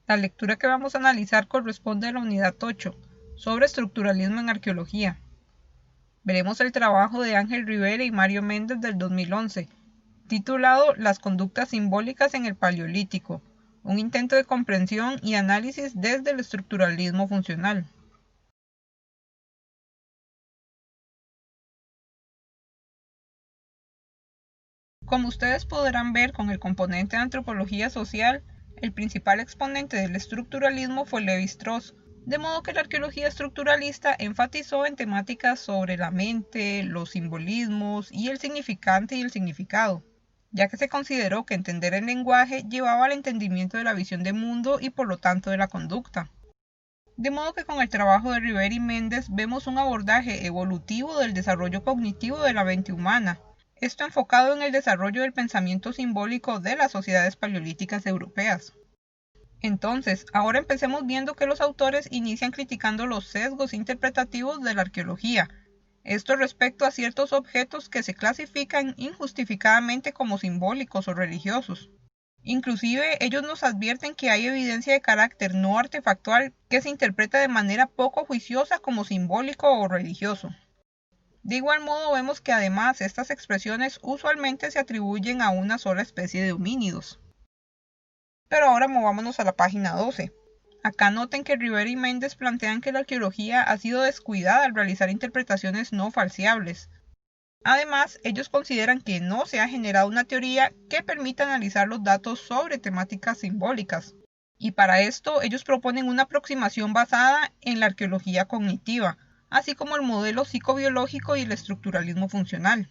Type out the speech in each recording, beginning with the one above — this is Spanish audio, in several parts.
La lectura que vamos a analizar corresponde a la unidad 8, sobre estructuralismo en arqueología. Veremos el trabajo de Ángel Rivera y Mario Méndez del 2011, titulado Las conductas simbólicas en el Paleolítico, un intento de comprensión y análisis desde el estructuralismo funcional. Como ustedes podrán ver con el componente de antropología social, el principal exponente del estructuralismo fue Lévi-Strauss, de modo que la arqueología estructuralista enfatizó en temáticas sobre la mente, los simbolismos y el significante y el significado, ya que se consideró que entender el lenguaje llevaba al entendimiento de la visión de mundo y por lo tanto de la conducta. De modo que con el trabajo de Rivera y Méndez vemos un abordaje evolutivo del desarrollo cognitivo de la mente humana, esto enfocado en el desarrollo del pensamiento simbólico de las sociedades paleolíticas europeas. Entonces, ahora empecemos viendo que los autores inician criticando los sesgos interpretativos de la arqueología, esto respecto a ciertos objetos que se clasifican injustificadamente como simbólicos o religiosos. Inclusive, ellos nos advierten que hay evidencia de carácter no artefactual que se interpreta de manera poco juiciosa como simbólico o religioso. De igual modo, vemos que además estas expresiones usualmente se atribuyen a una sola especie de homínidos. Pero ahora movámonos a la página 12. Acá noten que Rivera y Méndez plantean que la arqueología ha sido descuidada al realizar interpretaciones no falseables. Además, ellos consideran que no se ha generado una teoría que permita analizar los datos sobre temáticas simbólicas. Y para esto, ellos proponen una aproximación basada en la arqueología cognitiva, así como el modelo psicobiológico y el estructuralismo funcional.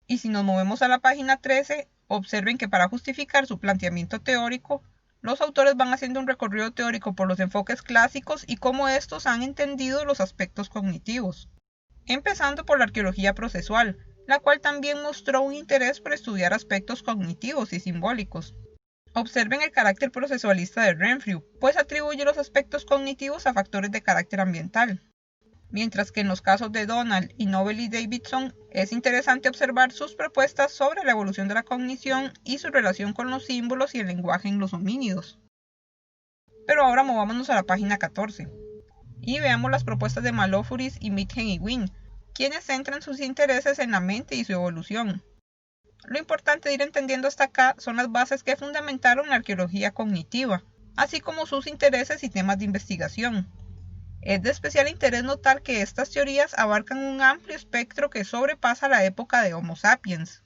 Y si nos movemos a la página 13, observen que para justificar su planteamiento teórico, los autores van haciendo un recorrido teórico por los enfoques clásicos y cómo estos han entendido los aspectos cognitivos. Empezando por la arqueología procesual, la cual también mostró un interés por estudiar aspectos cognitivos y simbólicos. Observen el carácter procesualista de Renfrew, pues atribuye los aspectos cognitivos a factores de carácter ambiental. Mientras que en los casos de Donald y Nobel y Davidson es interesante observar sus propuestas sobre la evolución de la cognición y su relación con los símbolos y el lenguaje en los homínidos. Pero ahora movámonos a la página 14 y veamos las propuestas de Malofuris y Mitgen y Wynne, quienes centran sus intereses en la mente y su evolución. Lo importante de ir entendiendo hasta acá son las bases que fundamentaron la arqueología cognitiva, así como sus intereses y temas de investigación. Es de especial interés notar que estas teorías abarcan un amplio espectro que sobrepasa la época de Homo sapiens.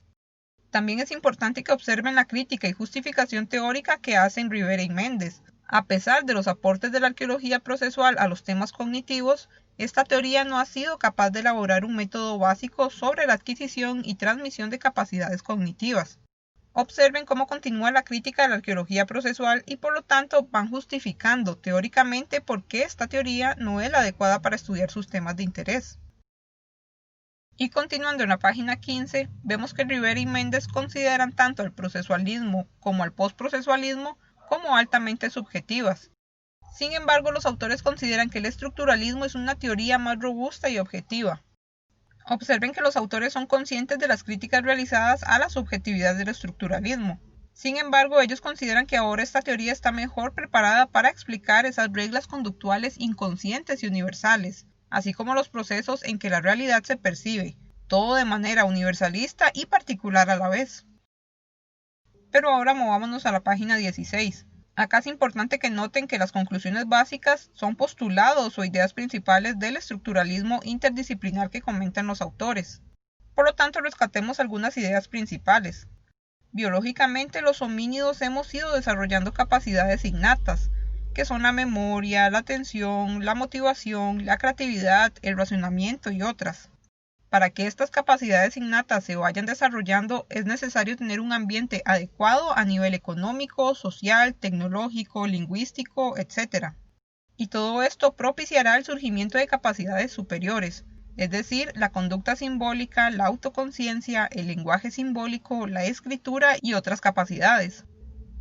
También es importante que observen la crítica y justificación teórica que hacen Rivera y Méndez. A pesar de los aportes de la arqueología procesual a los temas cognitivos, esta teoría no ha sido capaz de elaborar un método básico sobre la adquisición y transmisión de capacidades cognitivas. Observen cómo continúa la crítica de la arqueología procesual y por lo tanto van justificando teóricamente por qué esta teoría no es la adecuada para estudiar sus temas de interés. Y continuando en la página 15, vemos que Rivera y Méndez consideran tanto al procesualismo como al postprocesualismo como altamente subjetivas. Sin embargo, los autores consideran que el estructuralismo es una teoría más robusta y objetiva. Observen que los autores son conscientes de las críticas realizadas a la subjetividad del estructuralismo. Sin embargo, ellos consideran que ahora esta teoría está mejor preparada para explicar esas reglas conductuales inconscientes y universales, así como los procesos en que la realidad se percibe, todo de manera universalista y particular a la vez. Pero ahora movámonos a la página 16. Acá es importante que noten que las conclusiones básicas son postulados o ideas principales del estructuralismo interdisciplinar que comentan los autores. Por lo tanto, rescatemos algunas ideas principales. Biológicamente, los homínidos hemos ido desarrollando capacidades innatas, que son la memoria, la atención, la motivación, la creatividad, el razonamiento y otras. Para que estas capacidades innatas se vayan desarrollando es necesario tener un ambiente adecuado a nivel económico, social, tecnológico, lingüístico, etc. Y todo esto propiciará el surgimiento de capacidades superiores, es decir, la conducta simbólica, la autoconciencia, el lenguaje simbólico, la escritura y otras capacidades.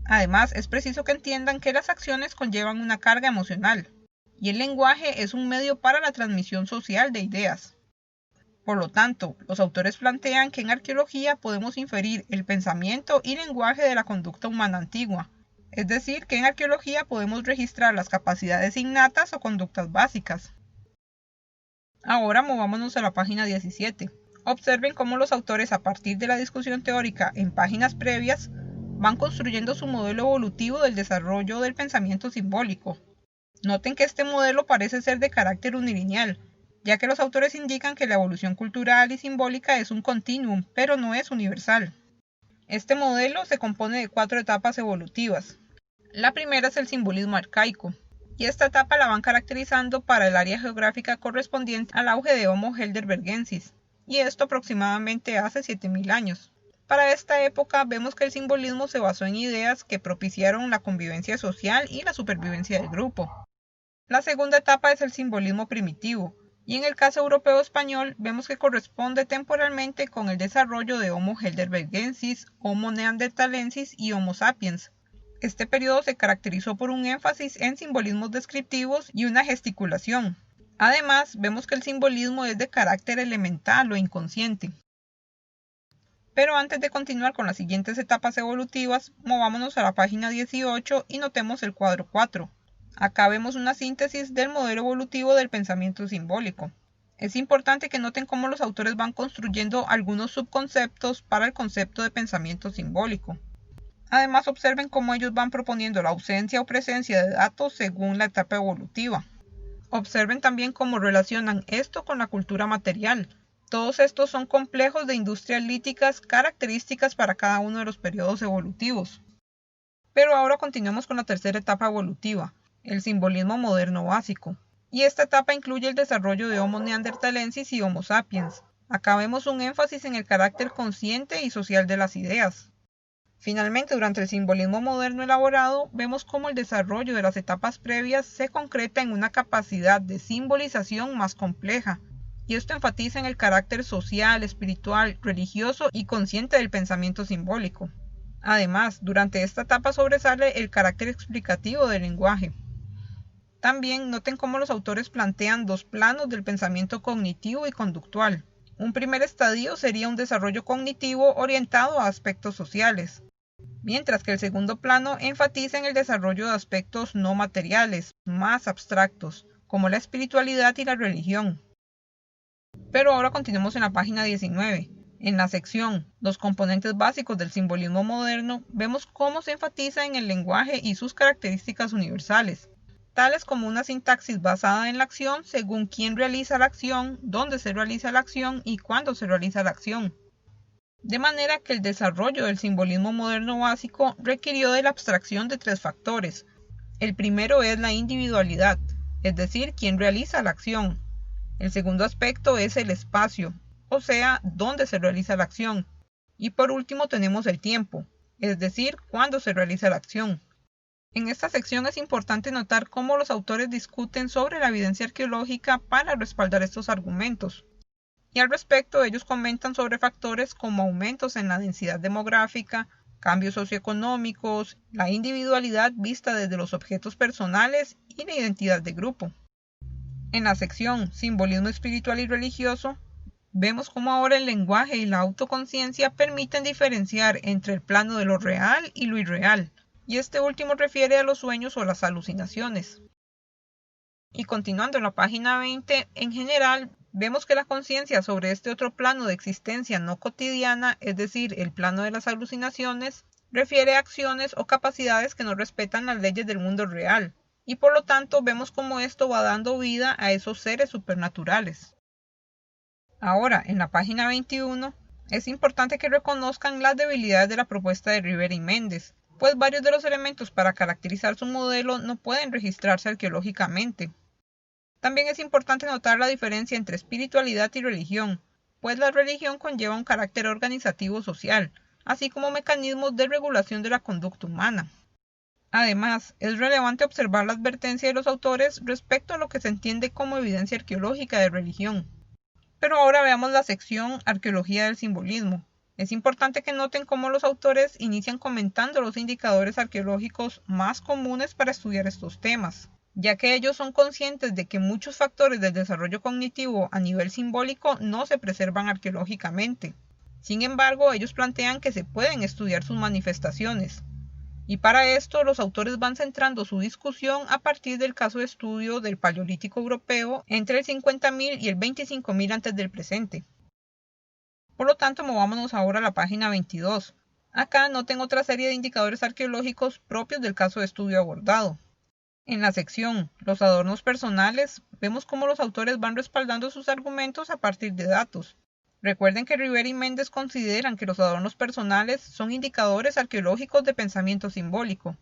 Además, es preciso que entiendan que las acciones conllevan una carga emocional, y el lenguaje es un medio para la transmisión social de ideas. Por lo tanto, los autores plantean que en arqueología podemos inferir el pensamiento y lenguaje de la conducta humana antigua, es decir, que en arqueología podemos registrar las capacidades innatas o conductas básicas. Ahora movámonos a la página 17. Observen cómo los autores, a partir de la discusión teórica en páginas previas, van construyendo su modelo evolutivo del desarrollo del pensamiento simbólico. Noten que este modelo parece ser de carácter unilineal, ya que los autores indican que la evolución cultural y simbólica es un continuum, pero no es universal. Este modelo se compone de 4 etapas evolutivas. La primera es el simbolismo arcaico, y esta etapa la van caracterizando para el área geográfica correspondiente al auge de Homo heidelbergensis, y esto aproximadamente hace 7000 años. Para esta época vemos que el simbolismo se basó en ideas que propiciaron la convivencia social y la supervivencia del grupo. La segunda etapa es el simbolismo primitivo, y en el caso europeo español vemos que corresponde temporalmente con el desarrollo de Homo heidelbergensis, Homo neanderthalensis y Homo sapiens. Este periodo se caracterizó por un énfasis en simbolismos descriptivos y una gesticulación. Además, vemos que el simbolismo es de carácter elemental o inconsciente. Pero antes de continuar con las siguientes etapas evolutivas, movámonos a la página 18 y notemos el cuadro 4. Acá vemos una síntesis del modelo evolutivo del pensamiento simbólico. Es importante que noten cómo los autores van construyendo algunos subconceptos para el concepto de pensamiento simbólico. Además, observen cómo ellos van proponiendo la ausencia o presencia de datos según la etapa evolutiva. Observen también cómo relacionan esto con la cultura material. Todos estos son complejos de industrias líticas características para cada uno de los periodos evolutivos. Pero ahora continuemos con la tercera etapa evolutiva, el simbolismo moderno básico. Y esta etapa incluye el desarrollo de Homo neanderthalensis y Homo sapiens. Acá vemos un énfasis en el carácter consciente y social de las ideas. Finalmente, durante el simbolismo moderno elaborado, vemos cómo el desarrollo de las etapas previas se concreta en una capacidad de simbolización más compleja, y esto enfatiza en el carácter social, espiritual, religioso y consciente del pensamiento simbólico. Además, durante esta etapa sobresale el carácter explicativo del lenguaje. También noten cómo los autores plantean 2 planos del pensamiento cognitivo y conductual. Un primer estadio sería un desarrollo cognitivo orientado a aspectos sociales, mientras que el segundo plano enfatiza en el desarrollo de aspectos no materiales, más abstractos, como la espiritualidad y la religión. Pero ahora continuemos en la página 19. En la sección Los componentes básicos del simbolismo moderno, vemos cómo se enfatiza en el lenguaje y sus características universales, tales como una sintaxis basada en la acción según quién realiza la acción, dónde se realiza la acción y cuándo se realiza la acción. De manera que el desarrollo del simbolismo moderno básico requirió de la abstracción de 3 factores. El primero es la individualidad, es decir, quién realiza la acción. El segundo aspecto es el espacio, o sea, dónde se realiza la acción. Y por último tenemos el tiempo, es decir, cuándo se realiza la acción. En esta sección es importante notar cómo los autores discuten sobre la evidencia arqueológica para respaldar estos argumentos. Y al respecto, ellos comentan sobre factores como aumentos en la densidad demográfica, cambios socioeconómicos, la individualidad vista desde los objetos personales y la identidad de grupo. En la sección Simbolismo espiritual y religioso, vemos cómo ahora el lenguaje y la autoconciencia permiten diferenciar entre el plano de lo real y lo irreal, y este último refiere a los sueños o las alucinaciones. Y continuando en la página 20, en general, vemos que la conciencia sobre este otro plano de existencia no cotidiana, es decir, el plano de las alucinaciones, refiere a acciones o capacidades que no respetan las leyes del mundo real, y por lo tanto vemos cómo esto va dando vida a esos seres supernaturales. Ahora, en la página 21, es importante que reconozcan las debilidades de la propuesta de Rivera y Méndez, pues varios de los elementos para caracterizar su modelo no pueden registrarse arqueológicamente. También es importante notar la diferencia entre espiritualidad y religión, pues la religión conlleva un carácter organizativo social, así como mecanismos de regulación de la conducta humana. Además, es relevante observar la advertencia de los autores respecto a lo que se entiende como evidencia arqueológica de religión. Pero ahora veamos la sección Arqueología del simbolismo. Es importante que noten cómo los autores inician comentando los indicadores arqueológicos más comunes para estudiar estos temas, ya que ellos son conscientes de que muchos factores del desarrollo cognitivo a nivel simbólico no se preservan arqueológicamente. Sin embargo, ellos plantean que se pueden estudiar sus manifestaciones. Y para esto los autores van centrando su discusión a partir del caso de estudio del Paleolítico europeo entre el 50.000 y el 25.000 antes del presente. Por lo tanto, movámonos ahora a la página 22. Acá noten otra serie de indicadores arqueológicos propios del caso de estudio abordado. En la sección Los adornos personales, vemos cómo los autores van respaldando sus argumentos a partir de datos. Recuerden que Rivera y Méndez consideran que los adornos personales son indicadores arqueológicos de pensamiento simbólico.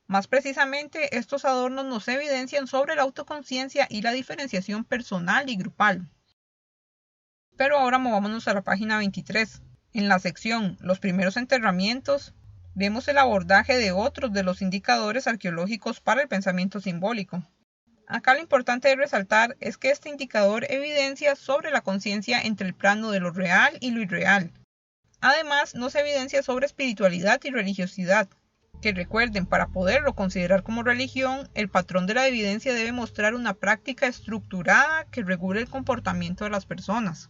Más precisamente, estos adornos nos evidencian sobre la autoconciencia y la diferenciación personal y grupal. Pero ahora movámonos a la página 23. En la sección Los primeros enterramientos, vemos el abordaje de otros de los indicadores arqueológicos para el pensamiento simbólico. Acá lo importante de resaltar es que este indicador evidencia sobre la conciencia entre el plano de lo real y lo irreal. Además, nos evidencia sobre espiritualidad y religiosidad, que recuerden, para poderlo considerar como religión, el patrón de la evidencia debe mostrar una práctica estructurada que regule el comportamiento de las personas.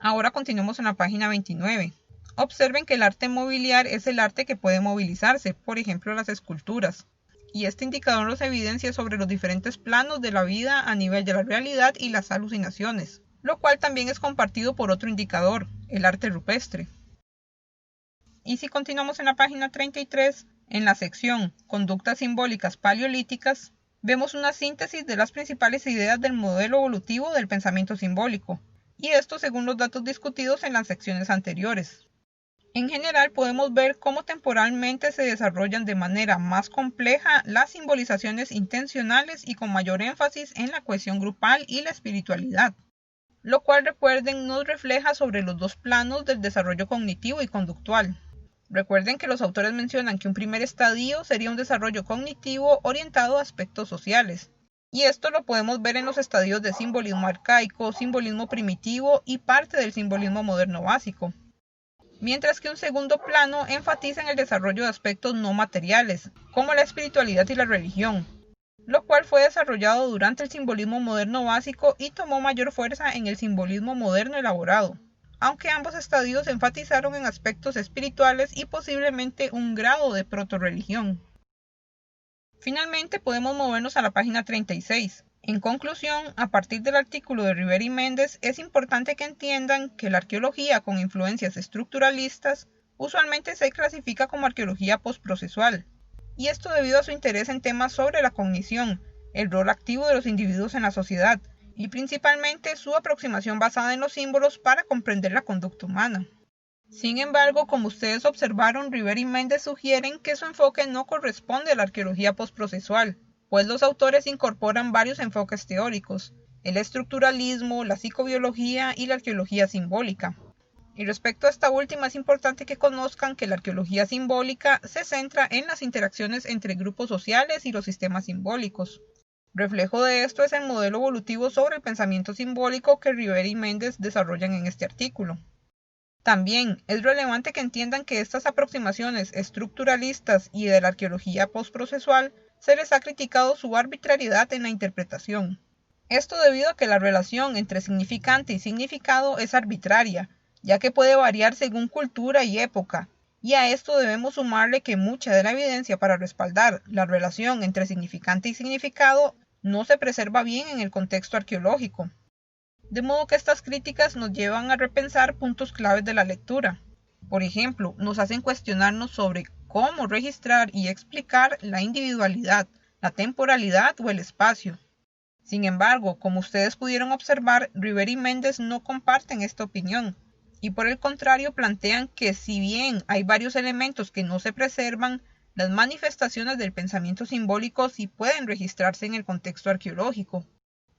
Ahora continuemos en la página 29. Observen que el arte mobiliar es el arte que puede movilizarse, por ejemplo las esculturas. Y este indicador nos evidencia sobre los diferentes planos de la vida a nivel de la realidad y las alucinaciones, lo cual también es compartido por otro indicador, el arte rupestre. Y si continuamos en la página 33, en la sección Conductas simbólicas paleolíticas, vemos una síntesis de las principales ideas del modelo evolutivo del pensamiento simbólico, y esto según los datos discutidos en las secciones anteriores. En general podemos ver cómo temporalmente se desarrollan de manera más compleja las simbolizaciones intencionales y con mayor énfasis en la cohesión grupal y la espiritualidad, lo cual, recuerden, nos refleja sobre los dos planos del desarrollo cognitivo y conductual. Recuerden que los autores mencionan que un primer estadio sería un desarrollo cognitivo orientado a aspectos sociales, y esto lo podemos ver en los estadios de simbolismo arcaico, simbolismo primitivo y parte del simbolismo moderno básico. Mientras que un segundo plano enfatiza en el desarrollo de aspectos no materiales, como la espiritualidad y la religión, lo cual fue desarrollado durante el simbolismo moderno básico y tomó mayor fuerza en el simbolismo moderno elaborado, aunque ambos estadios enfatizaron en aspectos espirituales y posiblemente un grado de protorreligión. Finalmente podemos movernos a la página 36. En conclusión, a partir del artículo de Rivera y Méndez, es importante que entiendan que la arqueología con influencias estructuralistas usualmente se clasifica como arqueología postprocesual, y esto debido a su interés en temas sobre la cognición, el rol activo de los individuos en la sociedad, y principalmente su aproximación basada en los símbolos para comprender la conducta humana. Sin embargo, como ustedes observaron, Rivera y Méndez sugieren que su enfoque no corresponde a la arqueología postprocesual, pues los autores incorporan varios enfoques teóricos, el estructuralismo, la psicobiología y la arqueología simbólica. Y respecto a esta última, es importante que conozcan que la arqueología simbólica se centra en las interacciones entre grupos sociales y los sistemas simbólicos. Reflejo de esto es el modelo evolutivo sobre el pensamiento simbólico que Rivera y Méndez desarrollan en este artículo. También es relevante que entiendan que estas aproximaciones estructuralistas y de la arqueología postprocesual se les ha criticado su arbitrariedad en la interpretación. Esto debido a que la relación entre significante y significado es arbitraria, ya que puede variar según cultura y época, y a esto debemos sumarle que mucha de la evidencia para respaldar la relación entre significante y significado no se preserva bien en el contexto arqueológico. De modo que estas críticas nos llevan a repensar puntos claves de la lectura. Por ejemplo, nos hacen cuestionarnos sobre cómo registrar y explicar la individualidad, la temporalidad o el espacio. Sin embargo, como ustedes pudieron observar, Rivera y Méndez no comparten esta opinión, y por el contrario plantean que si bien hay varios elementos que no se preservan, las manifestaciones del pensamiento simbólico sí pueden registrarse en el contexto arqueológico.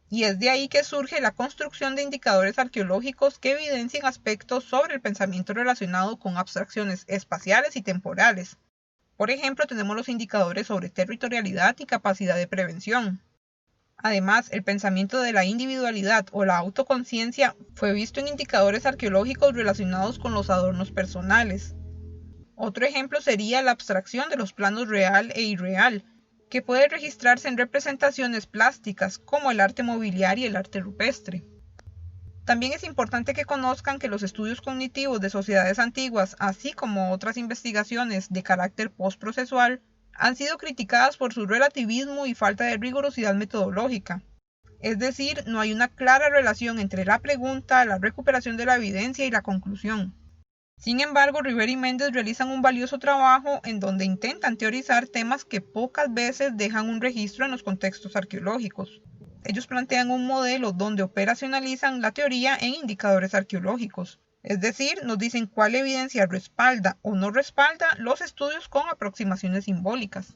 Y es de ahí que surge la construcción de indicadores arqueológicos que evidencian aspectos sobre el pensamiento relacionado con abstracciones espaciales y temporales. Por ejemplo, tenemos los indicadores sobre territorialidad y capacidad de prevención. Además, el pensamiento de la individualidad o la autoconciencia fue visto en indicadores arqueológicos relacionados con los adornos personales. Otro ejemplo sería la abstracción de los planos real e irreal, que puede registrarse en representaciones plásticas como el arte mobiliario y el arte rupestre. También es importante que conozcan que los estudios cognitivos de sociedades antiguas, así como otras investigaciones de carácter postprocesual, han sido criticadas por su relativismo y falta de rigurosidad metodológica. Es decir, no hay una clara relación entre la pregunta, la recuperación de la evidencia y la conclusión. Sin embargo, Rivera y Méndez realizan un valioso trabajo en donde intentan teorizar temas que pocas veces dejan un registro en los contextos arqueológicos. Ellos plantean un modelo donde operacionalizan la teoría en indicadores arqueológicos, es decir, nos dicen cuál evidencia respalda o no respalda los estudios con aproximaciones simbólicas.